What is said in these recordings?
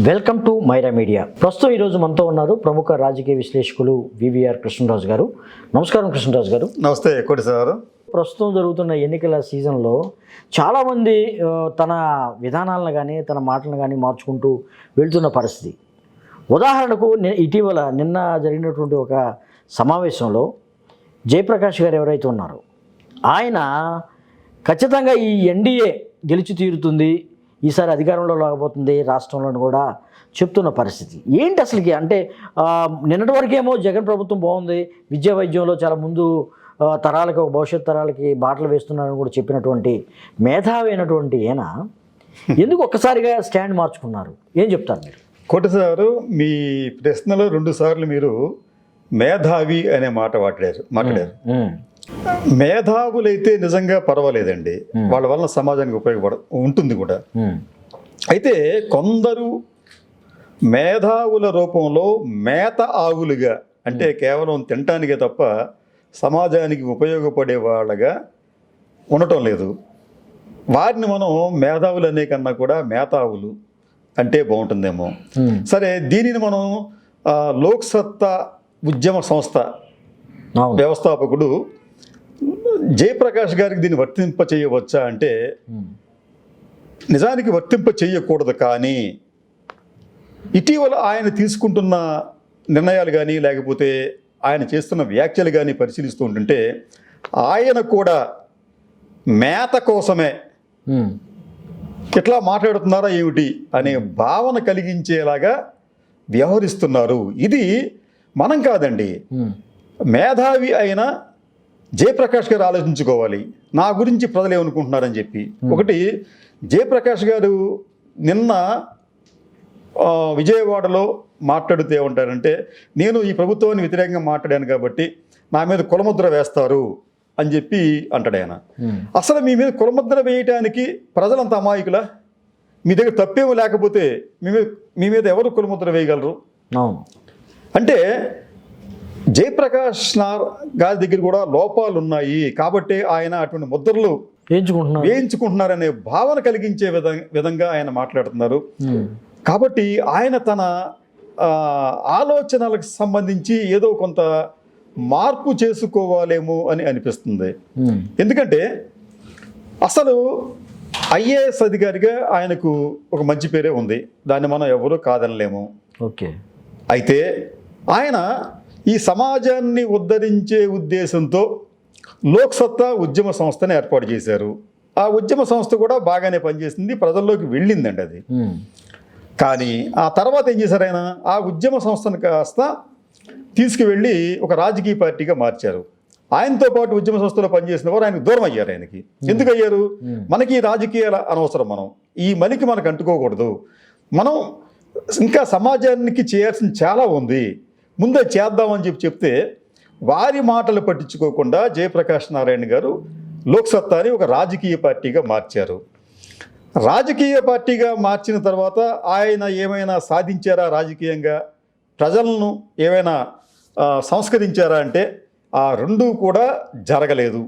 Welcome to Myra media. ప్రస్తుతం ఈరోజు మనతో ఉన్నారు ప్రముఖ రాజకీయ విశ్లేషకులు వివిఆర్ కృష్ణరాజు గారు. నమస్కారం కృష్ణరాజు గారు. నమస్తే కోటి సార్. ప్రస్తుతం జరుగుతున్న ఎన్నికల సీజన్లో చాలామంది తన విధానాలను కానీ తన మాటలను కానీ మార్చుకుంటూ వెళ్తున్న పరిస్థితి. ఉదాహరణకు ఇటీవల నిన్న జరిగినటువంటి ఒక సమావేశంలో జయప్రకాష్ గారు ఎవరైతే ఉన్నారో ఆయన ఖచ్చితంగా ఈ ఎన్డీఏ గెలిచి తీరుతుంది, ఈసారి అధికారంలో రాబోతుంది రాష్ట్రంలో కూడా చెప్తున్న పరిస్థితి ఏంటి అసలుకి? అంటే నిన్నటి వరకేమో జగన్ ప్రభుత్వం బాగుంది, విద్యా వైద్యంలో చాలా ముందు తరాలకి ఒక భవిష్యత్ తరాలకి బాటలు వేస్తున్నారని కూడా చెప్పినటువంటి మేధావి అయినటువంటి ఈయన ఎందుకు ఒక్కసారిగా స్టాండ్ మార్చుకున్నారు? ఏం చెప్తారు మీరు? కోటి సారు, మీ ప్రశ్నలో 2 సార్లు మీరు మేధావి అనే మాట మాట్లాడారు. మేధావులైతే నిజంగా పర్వాలేదండి, వాళ్ళ వలన సమాజానికి ఉంటుంది కూడా. అయితే కొందరు మేధావుల రూపంలో మేత ఆవులుగా, అంటే కేవలం తినటానికే తప్ప సమాజానికి ఉపయోగపడే వాళ్ళగా ఉండటం లేదు. వారిని మనం మేధావులు అనే కన్నా కూడా మేతావులు అంటే బాగుంటుందేమో. సరే, దీనిని మనం లోక్సత్తా ఉద్యమ సంస్థ వ్యవస్థాపకుడు జయప్రకాష్ గారికి దీన్ని వర్తింప చేయవచ్చా అంటే నిజానికి వర్తింప చేయకూడదు. కానీ ఇటీవల ఆయన తీసుకుంటున్న నిర్ణయాలు కానీ లేకపోతే ఆయన చేస్తున్న వ్యాఖ్యలు కానీ పరిశీలిస్తూ ఉంటుంటే ఆయన కూడా మేత కోసమే ఇట్లా మాట్లాడుతున్నారా ఏమిటి అనే భావన కలిగించేలాగా వ్యవహరిస్తున్నారు. ఇది మనం కాదండి, మేధావి అయిన జయప్రకాష్ గారు ఆలోచించుకోవాలి నా గురించి ప్రజలు ఏమనుకుంటున్నారని చెప్పి. ఒకటి, జయప్రకాష్ గారు నిన్న విజయవాడలో మాట్లాడుతూ ఏమంటారంటే, నేను ఈ ప్రభుత్వాన్ని వ్యతిరేకంగా మాట్లాడాను కాబట్టి నా మీద కులముద్ర వేస్తారు అని చెప్పి అంటాడు ఆయన. అసలు మీ మీద కులముద్ర వేయటానికి ప్రజలంత అమాయకులా? మీ దగ్గర తప్పేమో లేకపోతే మీ మీద ఎవరు కులముద్ర వేయగలరు? అంటే జయప్రకాష్ గారి దగ్గర కూడా లోపాలు ఉన్నాయి కాబట్టి ఆయన అటువంటి ముద్రలు వేయించుకుంటున్నారనే భావన కలిగించే విధంగా ఆయన మాట్లాడుతున్నారు. కాబట్టి ఆయన తన ఆలోచనలకు సంబంధించి ఏదో కొంత మార్పు చేసుకోవాలేమో అని అనిపిస్తుంది. ఎందుకంటే అసలు ఐఏఎస్ అధికారిగా ఆయనకు ఒక మంచి పేరే ఉంది, దాన్ని మనం ఎవరూ కాదనలేము. ఓకే. అయితే ఆయన ఈ సమాజాన్ని ఉద్ధరించే ఉద్దేశంతో లోక్సత్తా ఉద్యమ సంస్థని ఏర్పాటు చేశారు. ఆ ఉద్యమ సంస్థ కూడా బాగానే పనిచేసింది, ప్రజల్లోకి వెళ్ళిందండి అది. కానీ ఆ తర్వాత ఏం చేశారు ఆయన? ఆ ఉద్యమ సంస్థను కాస్త తీసుకువెళ్ళి ఒక రాజకీయ పార్టీగా మార్చారు. ఆయనతో పాటు ఉద్యమ సంస్థలో పనిచేసిన వారు ఆయనకు దూరం అయ్యారు. ఆయనకి ఎందుకు అయ్యారు? మనకి రాజకీయాల అనవసరం, మనం ఈ మనికి మనకు అంటుకోకూడదు, మనం ఇంకా సమాజానికి చేయాల్సిన చాలా ఉంది, ముందే చేద్దామని చెప్తే వారి మాటలు పట్టించుకోకుండా జయప్రకాష్ నారాయణ గారు లోక్సత్తాని ఒక రాజకీయ పార్టీగా మార్చారు. రాజకీయ పార్టీగా మార్చిన తర్వాత ఆయన ఏమైనా సాధించారా రాజకీయంగా? ప్రజలను ఏమైనా సంస్కరించారా అంటే ఆ రెండూ కూడా జరగలేదు.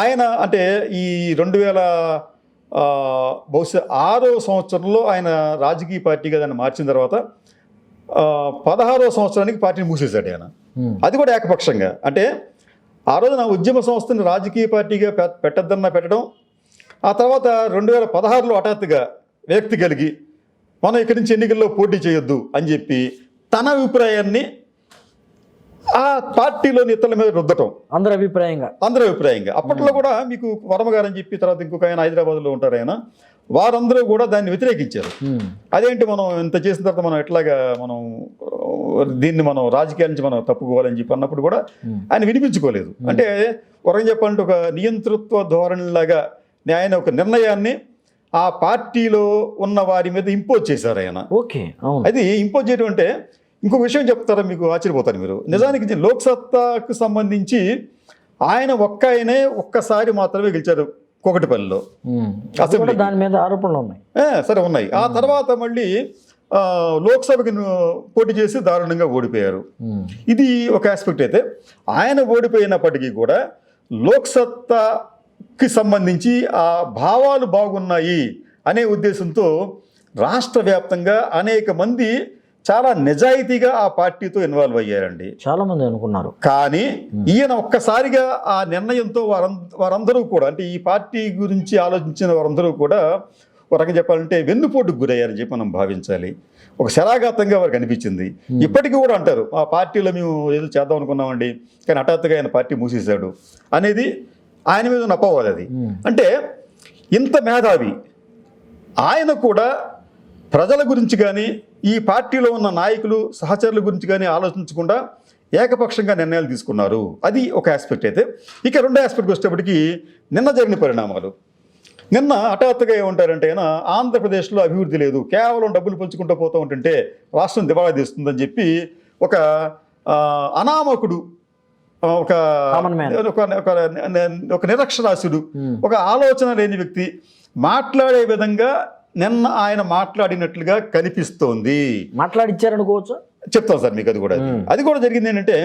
ఆయన అంటే ఈ 2006వ సంవత్సరంలో ఆయన రాజకీయ పార్టీగా దాన్ని మార్చిన తర్వాత 16వ సంవత్సరానికి పార్టీని మూసేశాడు ఆయన. అది కూడా ఏకపక్షంగా. అంటే ఆ రోజున ఉద్యమ సంస్థని రాజకీయ పార్టీగా పెట్టద్దన్నా పెట్టడం, ఆ తర్వాత 2016లో హఠాత్తుగా వ్యక్తి కలిగి మనం ఇక్కడి నుంచి ఎన్నికల్లో పోటీ చేయొద్దు అని చెప్పి తన అభిప్రాయాన్ని ఆ పార్టీలోని ఇతరుల మీద రుద్దటం, అందరి అభిప్రాయంగా. అప్పట్లో కూడా మీకు వర్మగారు అని చెప్పి, తర్వాత ఇంకొక ఆయన హైదరాబాద్లో ఉంటారు ఆయన, వారందరూ కూడా దాన్ని వ్యతిరేకించారు. అదేంటి మనం ఇంత చేసిన తర్వాత మనం ఎట్లాగా దీన్ని మనం రాజకీయాల నుంచి మనం తప్పుకోవాలని చెప్పి అన్నప్పుడు కూడా ఆయన వినిపించుకోలేదు. అంటే వరం చెప్పాలంటే ఒక నియంతృత్వ ధోరణిలాగా ఆయన ఒక నిర్ణయాన్ని ఆ పార్టీలో ఉన్న వారి మీద ఇంపోజ్ చేశారు ఆయన. ఓకే. అది ఇంపోజ్ చేయడం అంటే ఇంకొక విషయం చెప్తారా, మీకు ఆశ్చర్యపోతారు మీరు. నిజానికి లోక్సత్తాకు సంబంధించి ఆయన ఒక్కసారి మాత్రమే గెలిచారు కోకటిపల్లిలో. అసలు దాని మీద ఆరోపణలు ఉన్నాయి. సరే, ఉన్నాయి. ఆ తర్వాత మళ్ళీ లోక్సభకి పోటీ చేసి దారుణంగా ఓడిపోయారు. ఇది ఒక ఆస్పెక్ట్. అయితే ఆయన ఓడిపోయినప్పటికీ కూడా లోక్సత్తాకి సంబంధించి ఆ భావాలు బాగున్నాయి అనే ఉద్దేశంతో రాష్ట్ర వ్యాప్తంగా అనేక మంది చాలా నిజాయితీగా ఆ పార్టీతో ఇన్వాల్వ్ అయ్యారండి. చాలామంది అనుకున్నారు. కానీ ఈయన ఒక్కసారిగా ఆ నిర్ణయంతో వారందరూ కూడా, అంటే ఈ పార్టీ గురించి ఆలోచించిన వారందరూ కూడా ఒక రకంగా చెప్పాలంటే వెన్నుపోటుకు గురయ్యారని చెప్పి మనం భావించాలి. ఒక శరాఘాతంగా వారికి అనిపించింది. ఇప్పటికీ కూడా అంటారు, ఆ పార్టీలో మేము ఏదో చేద్దాం అనుకున్నామండి, కానీ హఠాత్తుగా ఆయన పార్టీ మూసేశాడు అనేది ఆయన మీద ఉన్న అపవాదు అది. అంటే ఇంత మేధావి ఆయన కూడా ప్రజల గురించి కానీ ఈ పార్టీలో ఉన్న నాయకులు సహచరుల గురించి కానీ ఆలోచించకుండా ఏకపక్షంగా నిర్ణయాలు తీసుకున్నారు. అది ఒక ఆస్పెక్ట్. అయితే ఇక రెండో ఆస్పెక్ట్కి వచ్చేటప్పటికి నిన్న జరిగిన పరిణామాలు. నిన్న హఠాత్తుగా ఏమంటారంటే ఆయన ఆంధ్రప్రదేశ్లో అభివృద్ధి లేదు, కేవలం డబ్బులు పంచుకుంటూ పోతూ ఉంటుంటే రాష్ట్రం దివాళా తీస్తుందని చెప్పి ఒక అనామకుడు, ఒక ఒక నిరక్షరాస్యుడు, ఒక ఆలోచన లేని వ్యక్తి మాట్లాడే విధంగా నిన్న ఆయన మాట్లాడినట్లుగా కనిపిస్తోంది. మాట్లాడిచ్చారనుకోవచ్చు. చెప్తాను సార్ మీకు. అది కూడా జరిగింది ఏంటంటే,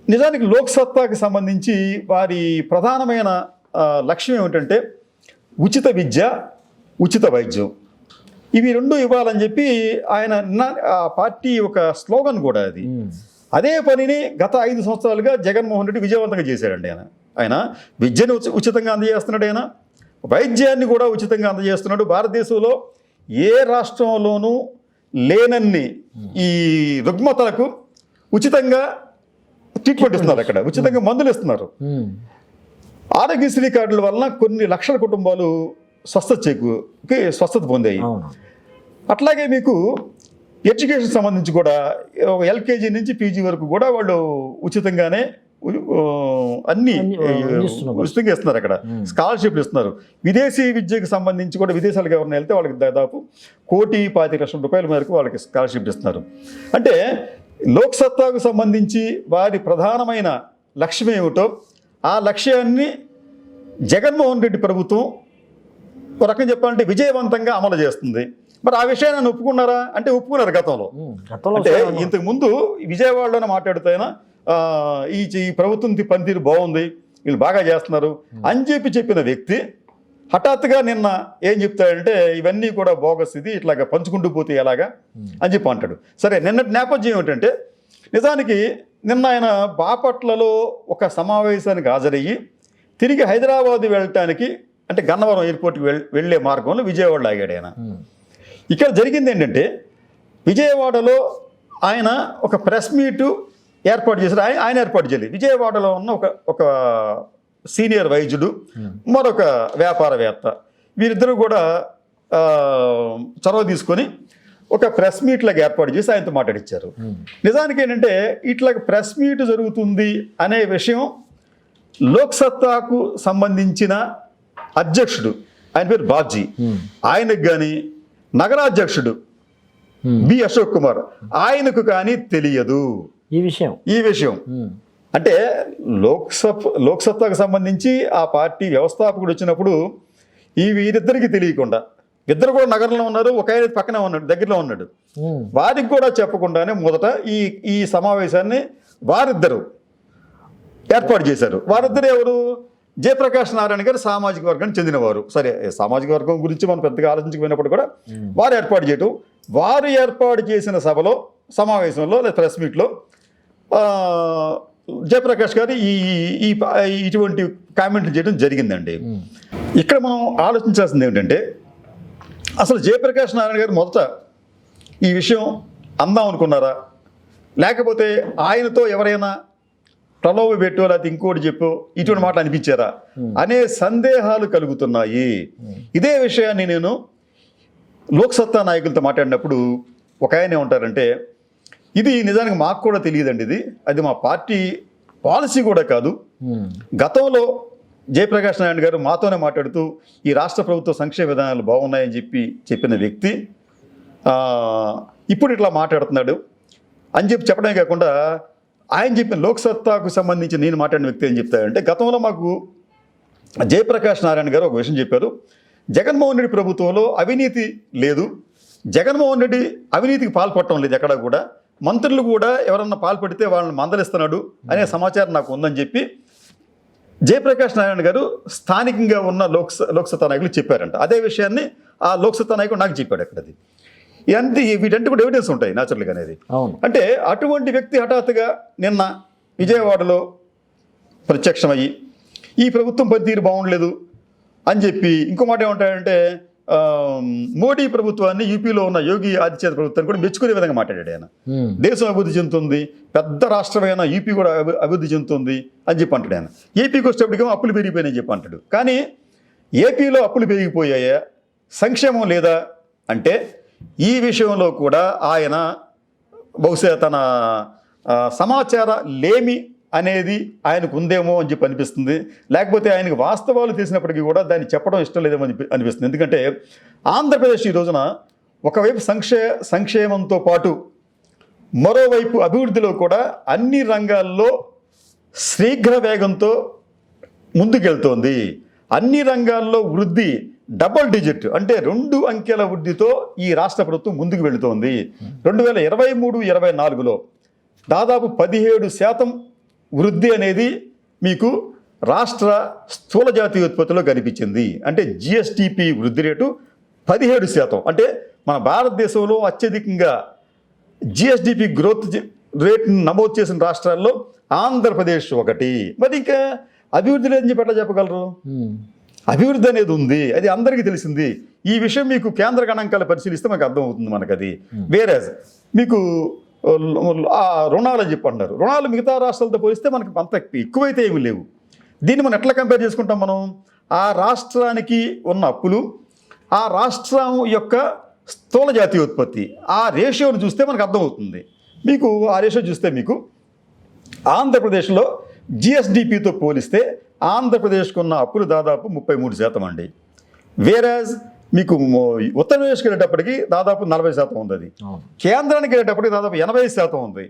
నిజానికి లోక్సత్తాకి సంబంధించి వారి ప్రధానమైన లక్ష్యం ఏమిటంటే ఉచిత విద్య, ఉచిత వైద్యం, ఇవి రెండు ఇవ్వాలని చెప్పి ఆయన ఆ పార్టీ ఒక స్లోగన్ కూడా అది. అదే పనిని గత 5 సంవత్సరాలుగా జగన్మోహన్ రెడ్డి విజయవంతంగా చేశాడండి. ఆయన విద్యను ఉచితంగా అందజేస్తున్నాడు, ఆయన వైద్యాన్ని కూడా ఉచితంగా అందజేస్తున్నాడు. భారతదేశంలో ఏ రాష్ట్రంలోనూ లేనన్ని ఈ రుగ్మతలకు ఉచితంగా ట్రీట్మెంట్ ఇస్తున్నారు, అక్కడ ఉచితంగా మందులు ఇస్తున్నారు. ఆరోగ్యశ్రీ కార్డుల వలన కొన్ని లక్షల కుటుంబాలు స్వస్థత పొందాయి. అట్లాగే మీకు ఎడ్యుకేషన్ సంబంధించి కూడా ఎల్కేజీ నుంచి పీజీ వరకు కూడా వాళ్ళు ఉచితంగానే అన్ని ఉచితంగా ఇస్తున్నారు. అక్కడ స్కాలర్షిప్లు ఇస్తున్నారు. విదేశీ విద్యకు సంబంధించి కూడా విదేశాలకు ఎవరైనా వెళ్తే వాళ్ళకి దాదాపు 1,25,00,000 రూపాయల మేరకు వాళ్ళకి స్కాలర్షిప్ ఇస్తున్నారు. అంటే లోక్సత్తాకు సంబంధించి వారి ప్రధానమైన లక్ష్యం ఏమిటో ఆ లక్ష్యాన్ని జగన్మోహన్ రెడ్డి ప్రభుత్వం ఒక రకంగా చెప్పాలంటే విజయవంతంగా అమలు చేస్తుంది. మరి ఆ విషయాన్ని ఒప్పుకున్నారా అంటే ఒప్పుకున్నారు గతంలో. అంటే ఇంతకు ముందు విజయవాడలోనే మాట్లాడుతూ ఈ ప్రభుత్వం పనితీరు బాగుంది, వీళ్ళు బాగా చేస్తున్నారు అని చెప్పిన వ్యక్తి హఠాత్తుగా నిన్న ఏం చెప్తాడంటే ఇవన్నీ కూడా బోగస్, ఇది ఇట్లాగా పంచుకుంటూ పోతే ఎలాగా అని చెప్పి అంటాడు. సరే, నిన్నటి నేపథ్యం ఏమిటంటే నిజానికి నిన్న ఆయన బాపట్లలో ఒక సమావేశానికి హాజరయ్యి తిరిగి హైదరాబాద్ వెళ్ళటానికి, అంటే గన్నవరం ఎయిర్పోర్ట్కి వెళ్ళే మార్గంలో విజయవాడలో ఆగాడు ఆయన. ఇక్కడ జరిగింది ఏంటంటే విజయవాడలో ఆయన ఒక ప్రెస్ మీటు ఏర్పాటు చేశారు. ఆయన ఏర్పాటు చేయలేదు. విజయవాడలో ఉన్న ఒక సీనియర్ వైద్యుడు, మరొక వ్యాపారవేత్త, వీరిద్దరూ కూడా చొరవ తీసుకొని ఒక ప్రెస్ మీట్ లాగా ఏర్పాటు చేసి ఆయనతో మాట్లాడించారు. నిజానికి ఏంటంటే ఇట్లా ప్రెస్ మీట్ జరుగుతుంది అనే విషయం లోక్సత్తాకు సంబంధించిన అధ్యక్షుడు, ఆయన పేరు బాబ్జీ, ఆయనకు కానీ నగరాధ్యక్షుడు బి అశోక్ కుమార్, ఆయనకు కానీ తెలియదు ఈ విషయం. అంటే లోక్సత్తాకు సంబంధించి ఆ పార్టీ వ్యవస్థాపకుడు వచ్చినప్పుడు వీరిద్దరికి తెలియకుండా, ఇద్దరు కూడా నగరంలో ఉన్నారు, ఒక ఆయన పక్కనే ఉన్నాడు, దగ్గరలో ఉన్నాడు, వారికి కూడా చెప్పకుండానే మొదట ఈ సమావేశాన్ని వారిద్దరు ఏర్పాటు చేశారు. వారిద్దరు ఎవరు? జయప్రకాష్ నారాయణ గారు సామాజిక వర్గానికి చెందినవారు. సరే, సామాజిక వర్గం గురించి మనం పెద్దగా ఆలోచించకపోయినప్పుడు కూడా వారు ఏర్పాటు చేయటం, వారు ఏర్పాటు చేసిన సభలో, సమావేశంలో లేదా ప్రెస్ మీట్లో జయప్రకాష్ గారు ఇటువంటి కామెంట్లు చేయడం జరిగిందండి. ఇక్కడ మనం ఆలోచించాల్సింది ఏమిటంటే అసలు జయప్రకాష్ నారాయణ గారు మొదట ఈ విషయం అందాం అనుకున్నారా, లేకపోతే ఆయనతో ఎవరైనా ప్రలోభ పెట్టో లేకపోతే ఇంకోటి చెప్పో ఇటువంటి మాటలు అనిపించారా అనే సందేహాలు కలుగుతున్నాయి. ఇదే విషయాన్ని నేను లోక్సత్తా నాయకులతో మాట్లాడినప్పుడు ఒక ఆయన ఏమంటారంటే, ఇది నిజానికి మాకు కూడా తెలియదండి, అది మా పార్టీ పాలసీ కూడా కాదు. గతంలో జయప్రకాష్ నారాయణ గారు మాతోనే మాట్లాడుతూ ఈ రాష్ట్ర ప్రభుత్వ సంక్షేమ విధానాలు బాగున్నాయని చెప్పిన వ్యక్తి ఇప్పుడు ఇట్లా మాట్లాడుతున్నాడు అని చెప్పడమే కాకుండా ఆయన చెప్పిన లోక్సత్తాకు సంబంధించి నేను మాట్లాడిన వ్యక్తి ఏం చెప్తాడంటే, గతంలో మాకు జయప్రకాష్ నారాయణ గారు ఒక విషయం చెప్పారు, జగన్మోహన్ రెడ్డి ప్రభుత్వంలో అవినీతి లేదు, జగన్మోహన్ రెడ్డి అవినీతికి పాల్పడటం లేదు, ఎక్కడా కూడా మంత్రులు కూడా ఎవరన్నా పాల్పడితే వాళ్ళని మందలిస్తున్నాడు అనే సమాచారం నాకు ఉందని చెప్పి జయప్రకాష్ నారాయణ గారు స్థానికంగా ఉన్న లోక్సత్తా నాయకులు చెప్పారంట. అదే విషయాన్ని ఆ లోక్సత్తా నాయకుడు నాకు చెప్పాడు అక్కడ అది. ఇవన్నీ వీటంటే కూడా ఎవిడెన్స్ ఉంటాయి న్యాచురల్గా అనేది. అవును. అంటే అటువంటి వ్యక్తి హఠాత్తుగా నిన్న విజయవాడలో ప్రత్యక్షమయ్యి ఈ ప్రభుత్వం పనితీరు బాగుండలేదు అని చెప్పి ఇంకో మాట ఏమంటాడంటే మోడీ ప్రభుత్వాన్ని యూపీలో ఉన్న యోగి ఆదిత్యనాథ్ ప్రభుత్వాన్ని కూడా మెచ్చుకునే విధంగా మాట్లాడాడు ఆయన. దేశం అభివృద్ధి చెందుతుంది, పెద్ద రాష్ట్రమైన యూపీ కూడా అభివృద్ధి చెందుతుంది అని చెప్పి అంటాడు ఆయన. ఏపీకి వచ్చేప్పటికేమో అప్పులు పెరిగిపోయినాయని చెప్పి అంటాడు. కానీ ఏపీలో అప్పులు పెరిగిపోయాయా, సంక్షేమం లేదా అంటే ఈ విషయంలో కూడా ఆయన బహుశా తన సమాచార లేమి అనేది ఆయనకు ఉందేమో అని చెప్పి అనిపిస్తుంది. లేకపోతే ఆయనకు వాస్తవాలు తెలిసినప్పటికీ కూడా దాన్ని చెప్పడం ఇష్టం లేదేమో అని అనిపిస్తుంది. ఎందుకంటే ఆంధ్రప్రదేశ్ ఈ రోజున ఒకవైపు సంక్షేమంతో పాటు మరోవైపు అభివృద్ధిలో కూడా అన్ని రంగాల్లో శీఘ్ర వేగంతో ముందుకెళ్తోంది. అన్ని రంగాల్లో వృద్ధి డబుల్ డిజిట్ అంటే 2 అంకెల వృద్ధితో ఈ రాష్ట్ర ప్రభుత్వం ముందుకు వెళుతోంది. 2023-24లో దాదాపు 17% వృద్ధి అనేది మీకు రాష్ట్ర స్థూల జాతీయోత్పత్తిలో కనిపించింది. అంటే జిఎస్టిపి వృద్ధి రేటు 17%. అంటే మన భారతదేశంలో అత్యధికంగా జిఎస్డిపి గ్రోత్ రేట్ని నమోదు చేసిన రాష్ట్రాల్లో ఆంధ్రప్రదేశ్ ఒకటి. మరి ఇంకా అభివృద్ధి లేదని చెప్పి ఎట్లా చెప్పగలరు? అభివృద్ధి అనేది ఉంది, అది అందరికీ తెలిసింది. ఈ విషయం మీకు కేంద్ర గణాంకాలు పరిశీలిస్తే మనకు అర్థమవుతుంది మనకు అది. వేరే మీకు రుణాలు అని చెప్పి అంటారు. రుణాలు మిగతా రాష్ట్రాలతో పోలిస్తే మనకు అంత ఎక్కువైతే ఏమి లేవు. దీన్ని మనం ఎట్లా కంపేర్ చేసుకుంటాం? మనం ఆ రాష్ట్రానికి ఉన్న అప్పులు, ఆ రాష్ట్రం యొక్క స్థూల జాతీయోత్పత్తి, ఆ రేషియోను చూస్తే మనకు అర్థమవుతుంది. మీకు ఆ రేషియో చూస్తే మీకు ఆంధ్రప్రదేశ్లో జిఎస్డిపితో పోలిస్తే ఆంధ్రప్రదేశ్కు ఉన్న అప్పులు దాదాపు 33% అండి. వేరాజ్ మీకు ఉత్తరప్రదేశ్కి వెళ్ళేటప్పటికి దాదాపు 40% ఉంది. అది కేంద్రానికి వెళ్ళేటప్పటికి దాదాపు 80% ఉంది.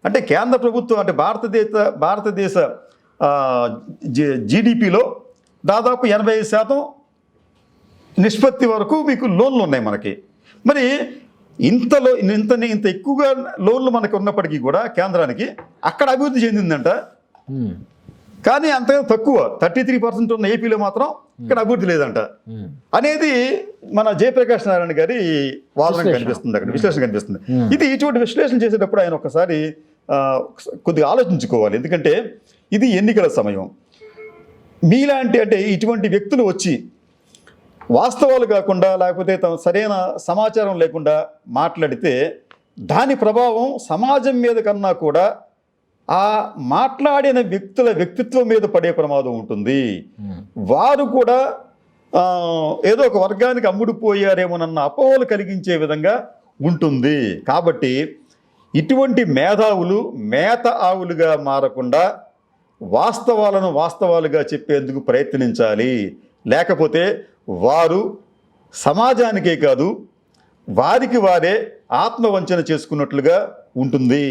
అంటే కేంద్ర ప్రభుత్వం అంటే భారతదేశ జీడిపిలో దాదాపు 85% నిష్పత్తి వరకు మీకు లోన్లు ఉన్నాయి మనకి. మరి ఇంత ఎక్కువగా లోన్లు మనకు ఉన్నప్పటికీ కూడా కేంద్రానికి అక్కడ అభివృద్ధి చెందిందంట. కానీ అంతగా తక్కువ 33% ఉన్న ఏపీలో మాత్రం ఇక్కడ అభివృద్ధి లేదంట అనేది మన జయప్రకాష్ నారాయణ గారి వాదన కనిపిస్తుంది, అక్కడ విశ్లేషణ కనిపిస్తుంది. ఇది ఇటువంటి విశ్లేషణ చేసేటప్పుడు ఆయన ఒకసారి కొద్దిగా ఆలోచించుకోవాలి. ఎందుకంటే ఇది ఎన్నికల సమయం. మీలాంటి అంటే ఇటువంటి వ్యక్తులు వచ్చి వాస్తవాలు కాకుండా లేకపోతే తమ సరైన సమాచారం లేకుండా మాట్లాడితే దాని ప్రభావం సమాజం మీద కన్నా కూడా ఆ మాట్లాడిన వ్యక్తుల వ్యక్తిత్వం మీద పడే ప్రమాదం ఉంటుంది. వారు కూడా ఏదో ఒక వర్గానికి అమ్ముడుపోయారేమోనన్న అపోహలు కలిగించే విధంగా ఉంటుంది. కాబట్టి ఇటువంటి మేధావులు మేత ఆవులుగా మారకుండా వాస్తవాలను వాస్తవాలుగా చెప్పేందుకు ప్రయత్నించాలి. లేకపోతే వారు సమాజానికే కాదు వారికి వారే ఆత్మవంచన చేసుకున్నట్లుగా ఉంటుంది.